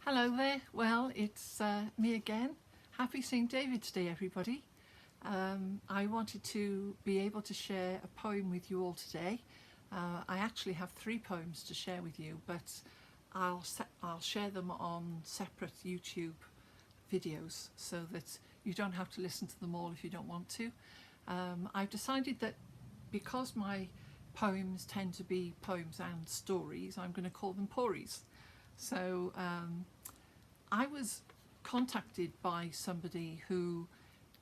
Hello there. Well, it's me again. Happy St. David's Day, everybody. I wanted to be able to share a poem with you all today. I actually have 3 poems to share with you, but I'll share them on separate YouTube videos so that you don't have to listen to them all if you don't want to. I've decided that because my poems tend to be poems and stories, I'm going to call them Pories. So I was contacted by somebody who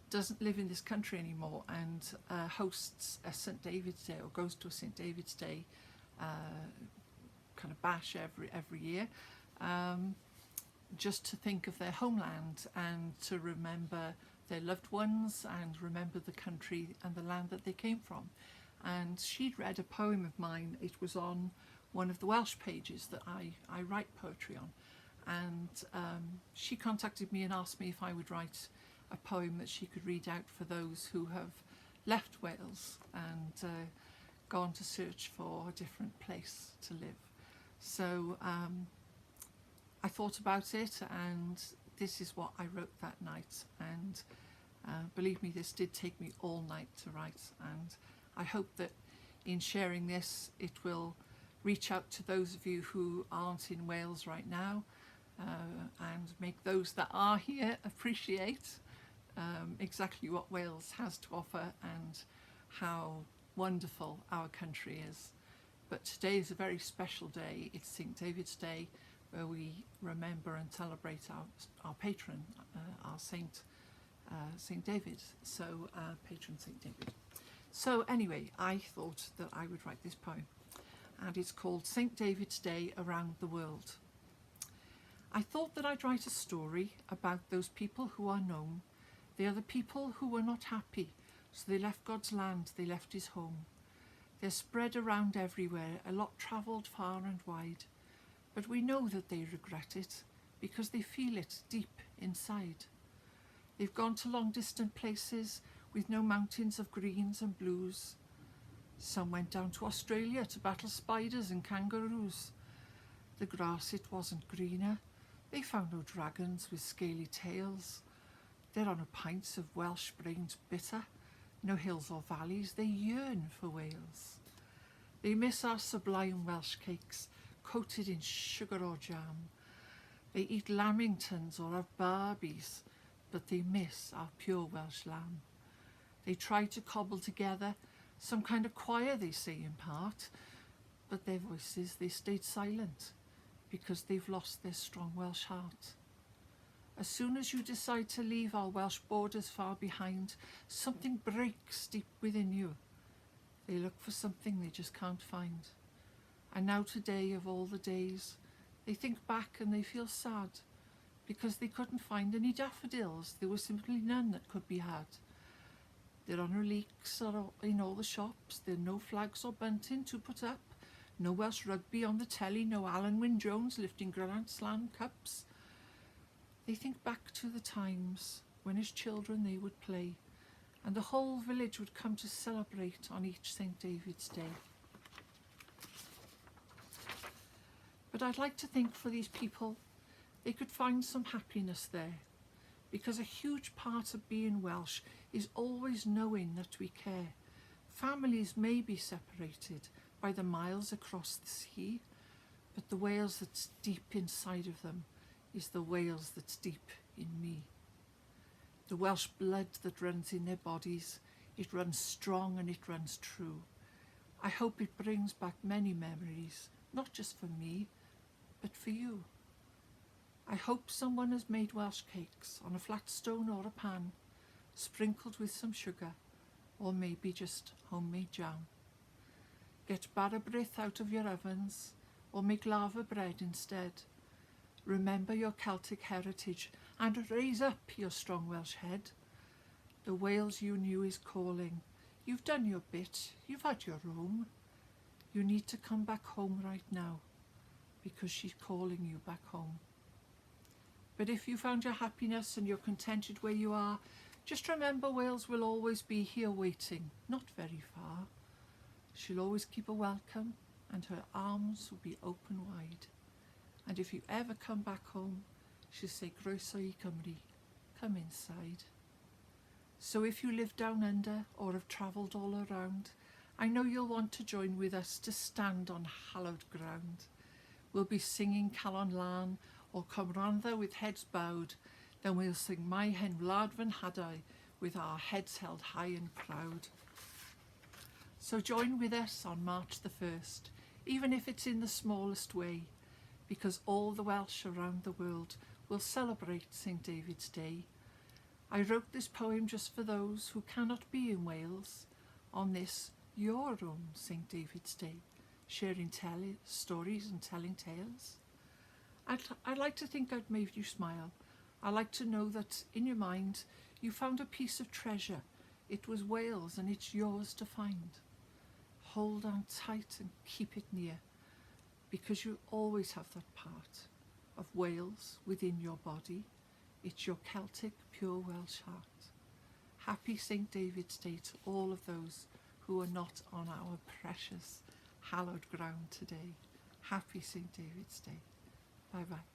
doesn't live in this country anymore and hosts a St. David's Day, or goes to a St. David's Day kind of bash every year, just to think of their homeland and to remember their loved ones and remember the country and the land that they came from. And she'd read a poem of mine. It was on one of the Welsh pages that I write poetry on. And she contacted me and asked me if I would write a poem that she could read out for those who have left Wales and gone to search for a different place to live. So I thought about it, and this is what I wrote that night. And believe me, this did take me all night to write, and I hope that in sharing this it will reach out to those of you who aren't in Wales right now, and make those that are here appreciate exactly what Wales has to offer and how wonderful our country is. But today is a very special day. It's St. David's Day, where we remember and celebrate our patron, our Saint David, so patron St. David. So anyway, I thought that I would write this poem, and it's called St. David's Day Around the World. I thought that I'd write a story about those people who are known. They are the people who were not happy, so they left God's land, they left his home. They're spread around everywhere, a lot travelled far and wide. But we know that they regret it, because they feel it deep inside. They've gone to long distant places with no mountains of greens and blues. Some went down to Australia to battle spiders and kangaroos. The grass, it wasn't greener. They found no dragons with scaly tails. They're on a pints of Welsh brains bitter. No hills or valleys, they yearn for Wales. They miss our sublime Welsh cakes, coated in sugar or jam. They eat lamingtons or have barbies, but they miss our pure Welsh lamb. They try to cobble together some kind of choir, they say in part, but their voices, they stayed silent because they've lost their strong Welsh heart. As soon as you decide to leave our Welsh borders far behind, something breaks deep within you. They look for something they just can't find. And now today, of all the days, they think back and they feel sad because they couldn't find any daffodils. There were simply none that could be had. There are no leeks in all the shops. There are no flags or bunting to put up. No Welsh rugby on the telly. No Alan Wyn-Jones lifting Grand Slam cups. They think back to the times when as children they would play, and the whole village would come to celebrate on each St. David's Day. But I'd like to think for these people they could find some happiness there, because a huge part of being Welsh is always knowing that we care. Families may be separated by the miles across the sea, but the Wales that's deep inside of them is the Wales that's deep in me. The Welsh blood that runs in their bodies, it runs strong and it runs true. I hope it brings back many memories, not just for me, but for you. I hope someone has made Welsh cakes on a flat stone or a pan, sprinkled with some sugar, or maybe just homemade jam. Get bara brith out of your ovens, or make lava bread instead. Remember your Celtic heritage and raise up your strong Welsh head. The Wales you knew is calling. You've done your bit, you've had your roam. You need to come back home right now, because she's calling you back home. But if you found your happiness and you're contented where you are, just remember Wales will always be here waiting, not very far. She'll always keep a welcome, and her arms will be open wide. And if you ever come back home, she'll say, Croeso I Cymru, come inside. So if you live down under or have travelled all around, I know you'll want to join with us to stand on hallowed ground. We'll be singing Calon Lan or Cymrandda with heads bowed, then we'll sing My Hen Wlad Fy Nhadau with our heads held high and proud. So join with us on March the 1st, even if it's in the smallest way, because all the Welsh around the world will celebrate St David's Day. I wrote this poem just for those who cannot be in Wales on this, your own St David's Day, sharing stories and telling tales. I'd like to think I'd made you smile. I like to know that in your mind you found a piece of treasure. It was Wales and it's yours to find. Hold on tight and keep it near, because you always have that part of Wales within your body. It's your Celtic, pure Welsh heart. Happy St David's Day to all of those who are not on our precious hallowed ground today. Happy St David's Day. Bye bye.